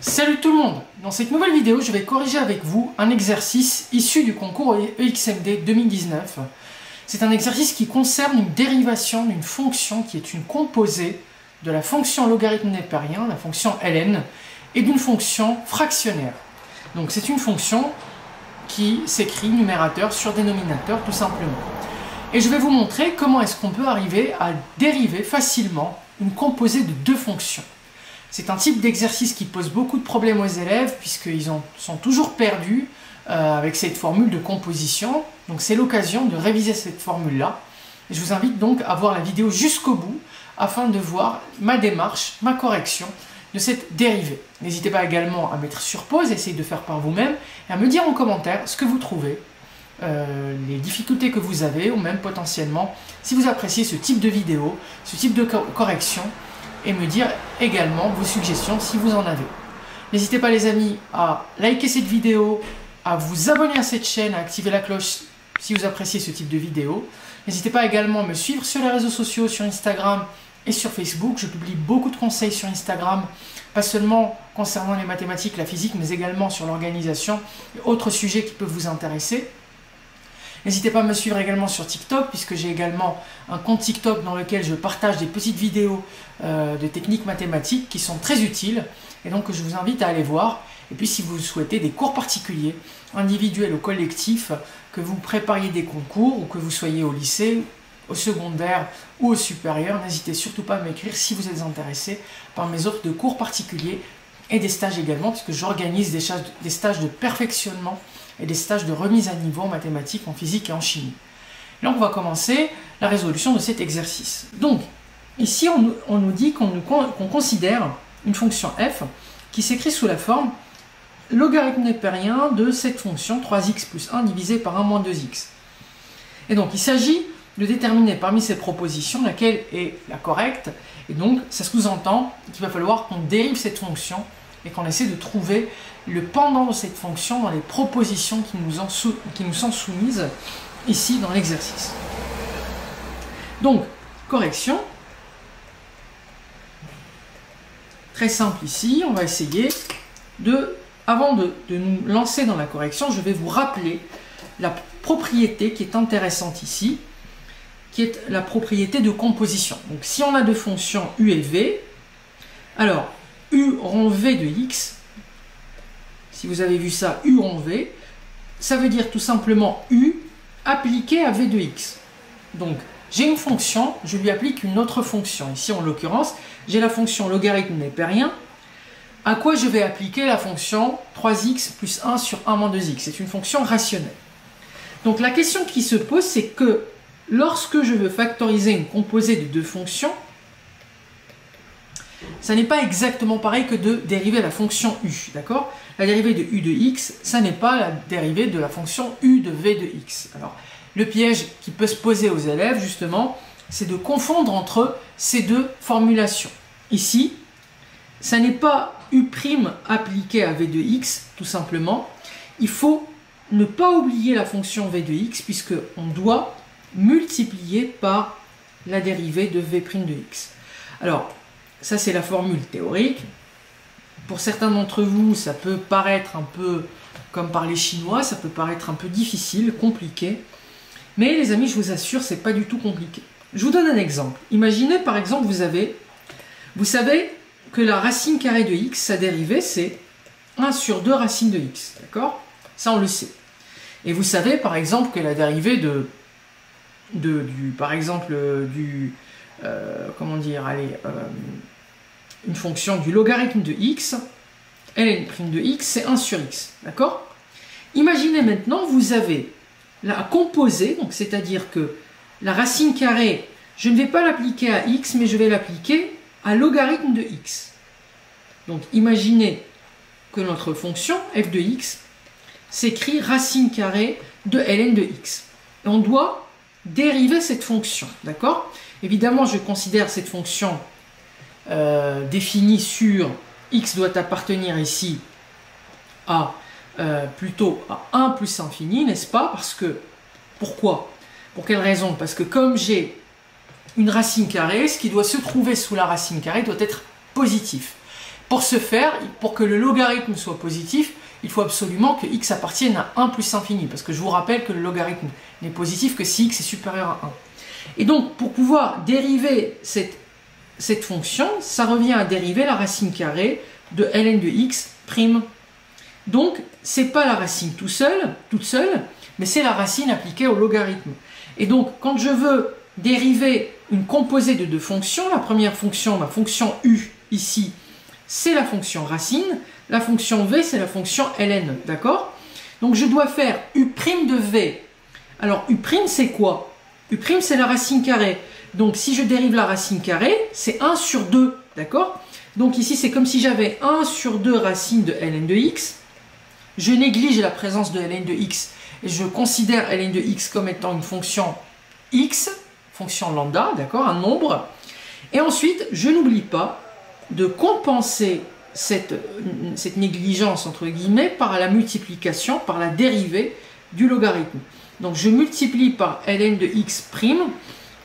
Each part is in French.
Salut tout le monde! Dans cette nouvelle vidéo, je vais corriger avec vous un exercice issu du concours EXMD 2019. C'est un exercice qui concerne une dérivation d'une fonction qui est une composée de la fonction logarithme népérien, la fonction ln, et d'une fonction fractionnaire. Donc c'est une fonction qui s'écrit numérateur sur dénominateur tout simplement. Et je vais vous montrer comment est-ce qu'on peut arriver à dériver facilement une composée de deux fonctions. C'est un type d'exercice qui pose beaucoup de problèmes aux élèves puisqu'ils sont toujours perdus avec cette formule de composition. Donc c'est l'occasion de réviser cette formule-là. Je vous invite donc à voir la vidéo jusqu'au bout afin de voir ma démarche, ma correction de cette dérivée. N'hésitez pas également à mettre sur pause, essayez de faire par vous-même et à me dire en commentaire ce que vous trouvez, les difficultés que vous avez ou même potentiellement si vous appréciez ce type de vidéo, ce type de correction, et me dire également vos suggestions si vous en avez. N'hésitez pas les amis à liker cette vidéo, à vous abonner à cette chaîne, à activer la cloche si vous appréciez ce type de vidéo. N'hésitez pas également à me suivre sur les réseaux sociaux, sur Instagram et sur Facebook. Je publie beaucoup de conseils sur Instagram, pas seulement concernant les mathématiques, la physique, mais également sur l'organisation et autres sujets qui peuvent vous intéresser. N'hésitez pas à me suivre également sur TikTok, puisque j'ai également un compte TikTok dans lequel je partage des petites vidéos de techniques mathématiques qui sont très utiles, et donc je vous invite à aller voir. Et puis si vous souhaitez des cours particuliers, individuels ou collectifs, que vous prépariez des concours, ou que vous soyez au lycée, au secondaire ou au supérieur, n'hésitez surtout pas à m'écrire si vous êtes intéressé par mes offres de cours particuliers et des stages également, puisque j'organise des stages de perfectionnement et des stages de remise à niveau en mathématiques, en physique et en chimie. Donc on va commencer la résolution de cet exercice. Donc ici on nous dit qu'on considère une fonction f qui s'écrit sous la forme logarithme népérien de cette fonction 3x plus 1 divisé par 1 moins 2x. Et donc il s'agit de déterminer parmi ces propositions laquelle est la correcte, et donc ça sous-entend qu'il va falloir qu'on dérive cette fonction et qu'on essaie de trouver le pendant de cette fonction dans les propositions qui nous sont soumises ici dans l'exercice. Donc, correction. Très simple ici, on va essayer avant de nous lancer dans la correction, je vais vous rappeler la propriété qui est intéressante ici, qui est la propriété de composition. Donc, si on a deux fonctions u et v, alors u rond v de x, si vous avez vu ça, u rond v, ça veut dire tout simplement u appliqué à v de x. Donc, j'ai une fonction, je lui applique une autre fonction. Ici, en l'occurrence, j'ai la fonction logarithme népérien, à quoi je vais appliquer la fonction 3x plus 1 sur 1 moins 2x. C'est une fonction rationnelle. Donc, la question qui se pose, c'est que lorsque je veux factoriser une composée de deux fonctions, ça n'est pas exactement pareil que de dériver la fonction u, d'accord? La dérivée de u de x, ça n'est pas la dérivée de la fonction u de v de x. Alors, le piège qui peut se poser aux élèves, justement, c'est de confondre entre ces deux formulations. Ici, ça n'est pas u' appliqué à v de x, tout simplement. Il faut ne pas oublier la fonction v de x, puisqu'on doit multiplier par la dérivée de v' de x. Alors, ça, c'est la formule théorique. Pour certains d'entre vous, ça peut paraître un peu comme parler chinois, ça peut paraître un peu difficile, compliqué. Mais les amis, je vous assure, c'est pas du tout compliqué. Je vous donne un exemple. Imaginez par exemple, vous savez que la racine carrée de x, sa dérivée, c'est 1 sur 2 racines de x. D'accord? Ça, on le sait. Et vous savez par exemple que la dérivée une fonction du logarithme de x, ln' de x, c'est 1 sur x, d'accord? Imaginez maintenant, vous avez la composée, donc c'est-à-dire que la racine carrée, je ne vais pas l'appliquer à x, mais je vais l'appliquer à logarithme de x. Donc imaginez que notre fonction f de x s'écrit racine carrée de ln de x. Et on doit dériver cette fonction, d'accord? Évidemment, je considère cette fonction définie sur x doit appartenir ici à plutôt à 1 plus infini, n'est-ce pas? Parce que, pourquoi? Pour quelle raison? Parce que comme j'ai une racine carrée, ce qui doit se trouver sous la racine carrée doit être positif. Pour ce faire, pour que le logarithme soit positif, il faut absolument que x appartienne à 1 plus infini, parce que je vous rappelle que le logarithme n'est positif que si x est supérieur à 1. Et donc, pour pouvoir dériver cette fonction, ça revient à dériver la racine carrée de ln de x prime. Donc, ce n'est pas la racine toute seule, mais c'est la racine appliquée au logarithme. Et donc, quand je veux dériver une composée de deux fonctions, la première fonction, ma fonction u, ici, c'est la fonction racine, la fonction v, c'est la fonction ln, d'accord? Donc, je dois faire u' de v. Alors, u', c'est quoi? U', c'est la racine carrée. Donc, si je dérive la racine carrée, c'est 1 sur 2, d'accord? Donc, ici, c'est comme si j'avais 1 sur 2 racine de ln de x. Je néglige la présence de ln de x et je considère ln de x comme étant une fonction x, fonction lambda, d'accord, un nombre. Et ensuite, je n'oublie pas de compenser cette négligence, entre guillemets, par la multiplication, par la dérivée du logarithme. Donc, je multiplie par ln de x prime,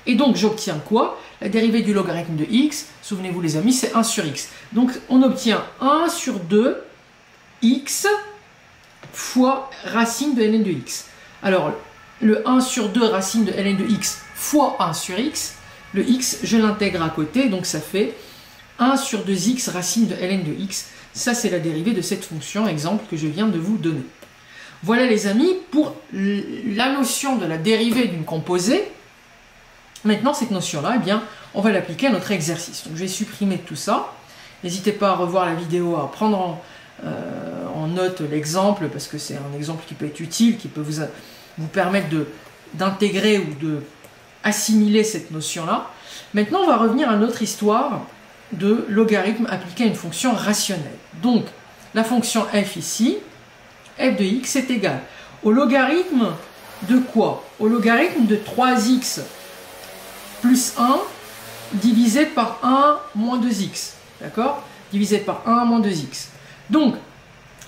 et donc j'obtiens quoi? La dérivée du logarithme de x, souvenez-vous les amis, c'est 1 sur x. Donc, on obtient 1 sur 2 x fois racine de ln de x. Alors, le 1 sur 2 racine de ln de x fois 1 sur x, le x, je l'intègre à côté, donc ça fait 1 sur 2x racine de ln de x. Ça, c'est la dérivée de cette fonction, exemple, que je viens de vous donner. Voilà les amis, pour la notion de la dérivée d'une composée. Maintenant, cette notion-là, eh bien, on va l'appliquer à notre exercice. Donc, je vais supprimer tout ça. N'hésitez pas à revoir la vidéo, à prendre en note l'exemple, parce que c'est un exemple qui peut être utile, qui peut vous permettre d'intégrer ou de assimiler cette notion-là. Maintenant, on va revenir à notre histoire de logarithme appliqué à une fonction rationnelle. Donc, la fonction f ici, f de x est égal au logarithme de quoi? Au logarithme de 3x plus 1 divisé par 1 moins 2x. D'accord? Divisé par 1 moins 2x. Donc,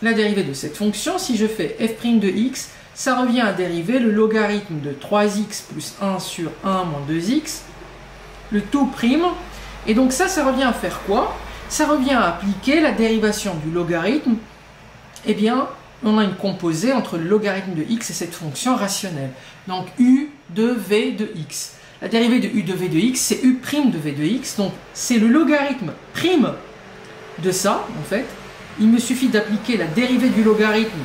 la dérivée de cette fonction, si je fais f' de x, ça revient à dériver le logarithme de 3x plus 1 sur 1 moins 2x, le tout prime. Et donc ça revient à faire quoi? Ça revient à appliquer la dérivation du logarithme. Eh bien, on a une composée entre le logarithme de x et cette fonction rationnelle. Donc u de v de x. La dérivée de u de v de x, c'est u' de v de x. Donc c'est le logarithme prime de ça, en fait. Il me suffit d'appliquer la dérivée du logarithme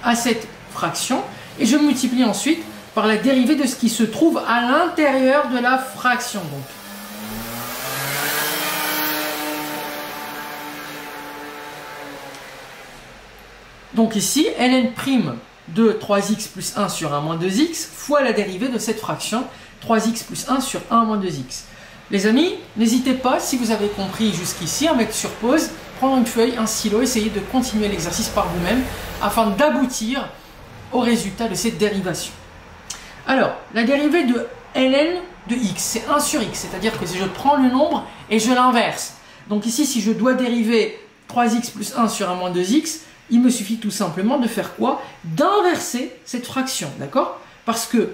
à cette fraction et je multiplie ensuite par la dérivée de ce qui se trouve à l'intérieur de la fraction. Donc ici, ln' de 3x plus 1 sur 1 moins 2x fois la dérivée de cette fraction 3x plus 1 sur 1 moins 2x. Les amis, n'hésitez pas, si vous avez compris jusqu'ici, à mettre sur pause, prendre une feuille, un stylo, essayer de continuer l'exercice par vous-même afin d'aboutir au résultat de cette dérivation. Alors, la dérivée de ln de x, c'est 1 sur x, c'est-à-dire que si je prends le nombre et je l'inverse. Donc ici, si je dois dériver 3x plus 1 sur 1 moins 2x, il me suffit tout simplement de faire quoi? D'inverser cette fraction, d'accord? Parce que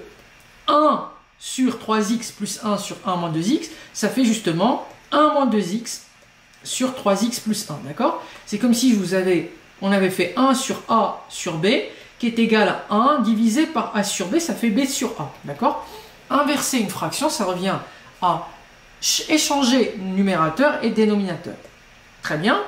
1 sur 3x plus 1 sur 1 moins 2x, ça fait justement 1 moins 2x sur 3x plus 1, d'accord? C'est comme si on avait fait 1 sur a sur b, qui est égal à 1 divisé par a sur b, ça fait b sur a, d'accord? Inverser une fraction, ça revient à échanger numérateur et dénominateur. Très bien.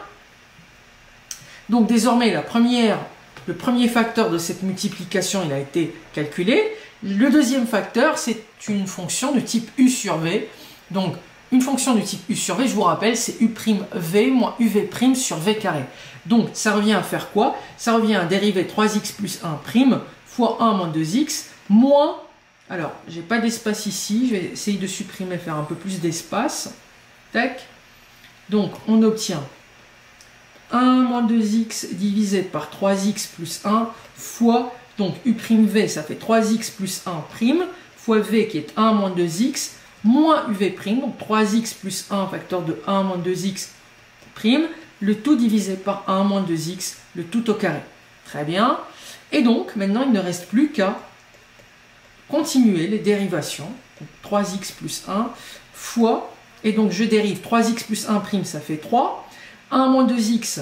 Donc désormais, le premier facteur de cette multiplication, il a été calculé. Le deuxième facteur, c'est une fonction de type u sur v. Donc, une fonction de type u sur v, je vous rappelle, c'est u'v moins uv' sur v carré. Donc, ça revient à faire quoi? Ça revient à dériver 3x plus 1' fois 1 moins 2x moins... Alors, j'ai pas d'espace ici, je vais essayer de supprimer, faire un peu plus d'espace. Tac. Donc, on obtient 1 moins 2x divisé par 3x plus 1 fois, donc u'v, ça fait 3x plus 1' fois v qui est 1 moins 2x moins uv', donc 3x plus 1 facteur de 1 moins 2x', le tout divisé par 1 moins 2x, le tout au carré. Très bien. Et donc, maintenant, il ne reste plus qu'à continuer les dérivations. Donc, 3x plus 1 fois, et donc je dérive 3x plus 1', ça fait 3, 1 moins 2x,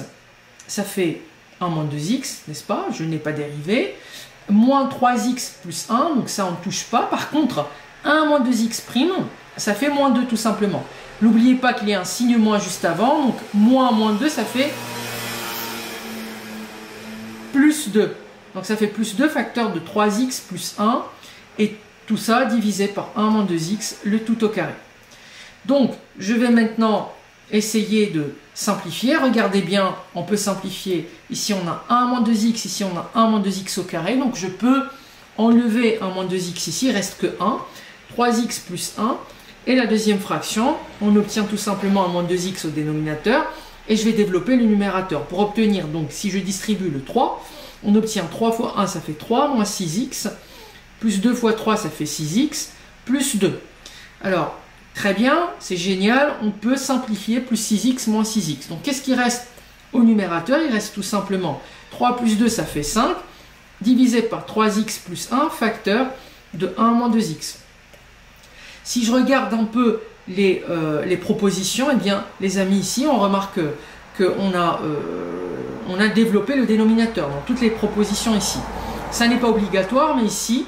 ça fait 1 moins 2x, n'est-ce pas? Je n'ai pas dérivé. Moins 3x plus 1, donc ça on ne touche pas. Par contre, 1 moins 2x prime, ça fait moins 2 tout simplement. N'oubliez pas qu'il y a un signe moins juste avant, donc moins 2, ça fait plus 2. Donc ça fait plus 2 facteur de 3x plus 1, et tout ça divisé par 1 moins 2x, le tout au carré. Donc, je vais maintenant essayer de simplifier. Regardez bien, on peut simplifier. Ici, on a 1 moins 2x, ici, on a 1 moins 2x au carré. Donc, je peux enlever 1 moins 2x ici, il ne reste que 1. 3x plus 1. Et la deuxième fraction, on obtient tout simplement 1 moins 2x au dénominateur. Et je vais développer le numérateur. Pour obtenir, donc, si je distribue le 3, on obtient 3 fois 1, ça fait 3, moins 6x. Plus 2 fois 3, ça fait 6x, plus 2. Alors, très bien, c'est génial, on peut simplifier plus 6x moins 6x. Donc, qu'est-ce qui reste au numérateur? Il reste tout simplement 3 plus 2, ça fait 5, divisé par 3x plus 1, facteur de 1 moins 2x. Si je regarde un peu les propositions, eh bien, les amis, ici, on remarque qu'on a développé le dénominateur dans toutes les propositions ici. Ça n'est pas obligatoire, mais ici,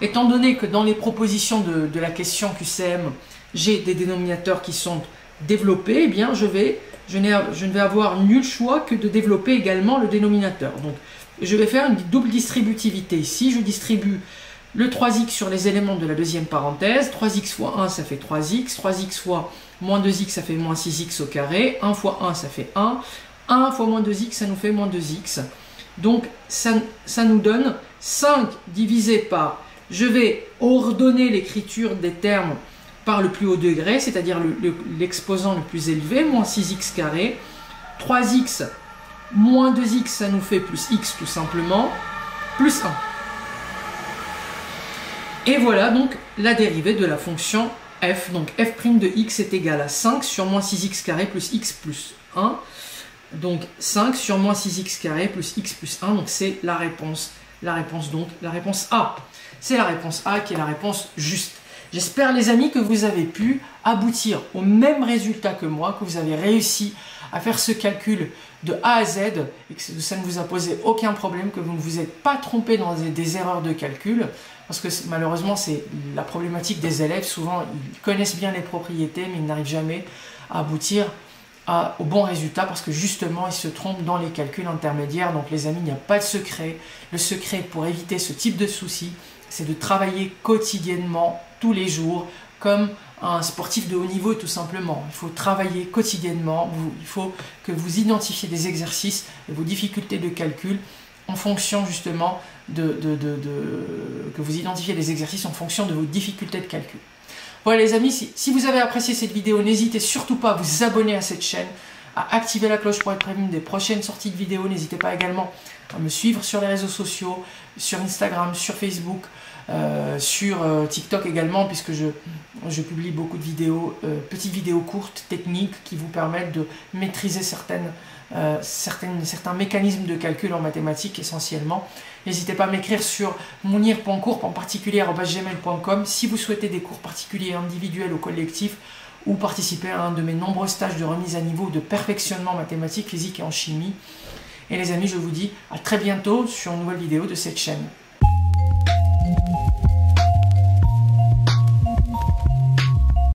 étant donné que dans les propositions de la question QCM, j'ai des dénominateurs qui sont développés, eh bien je ne vais avoir nul choix que de développer également le dénominateur. Donc je vais faire une double distributivité ici. Je distribue le 3x sur les éléments de la deuxième parenthèse. 3x fois 1, ça fait 3x. 3x fois moins 2x, ça fait moins 6x au carré. 1 fois 1, ça fait 1. 1 fois moins 2x, ça nous fait moins 2x. Donc ça nous donne 5 divisé par... Je vais ordonner l'écriture des termes par le plus haut degré, c'est-à-dire l'exposant le plus élevé, moins 6x carré. 3x moins 2x, ça nous fait plus x tout simplement, plus 1. Et voilà donc la dérivée de la fonction f. Donc f' de x est égal à 5 sur moins 6x carré plus x plus 1. Donc 5 sur moins 6x carré plus x plus 1, donc c'est la réponse. La réponse A. C'est la réponse A qui est la réponse juste. J'espère les amis que vous avez pu aboutir au même résultat que moi, que vous avez réussi à faire ce calcul de A à Z et que ça ne vous a posé aucun problème, que vous ne vous êtes pas trompé dans des erreurs de calcul, parce que malheureusement c'est la problématique des élèves. Souvent ils connaissent bien les propriétés mais ils n'arrivent jamais à aboutir au bon résultat parce que justement ils se trompent dans les calculs intermédiaires. Donc les amis, il n'y a pas de secret. Le secret pour éviter ce type de soucis, c'est de travailler quotidiennement, tous les jours, comme un sportif de haut niveau tout simplement. Il faut travailler quotidiennement, il faut que vous identifiez des exercices et vos difficultés de calcul en fonction justement que vous identifiez les exercices en fonction de vos difficultés de calcul. Voilà les amis, si vous avez apprécié cette vidéo, n'hésitez surtout pas à vous abonner à cette chaîne, à activer la cloche pour être prévenu des prochaines sorties de vidéos. N'hésitez pas également à me suivre sur les réseaux sociaux, sur Instagram, sur Facebook, sur TikTok également, puisque je publie beaucoup de vidéos, petites vidéos courtes, techniques, qui vous permettent de maîtriser certains mécanismes de calcul en mathématiques essentiellement. N'hésitez pas à m'écrire sur monir.cours, en particulier @gmail.com, si vous souhaitez des cours particuliers, individuels ou collectifs, ou participer à un de mes nombreux stages de remise à niveau, de perfectionnement en mathématiques, physique et en chimie. Et les amis, je vous dis à très bientôt sur une nouvelle vidéo de cette chaîne.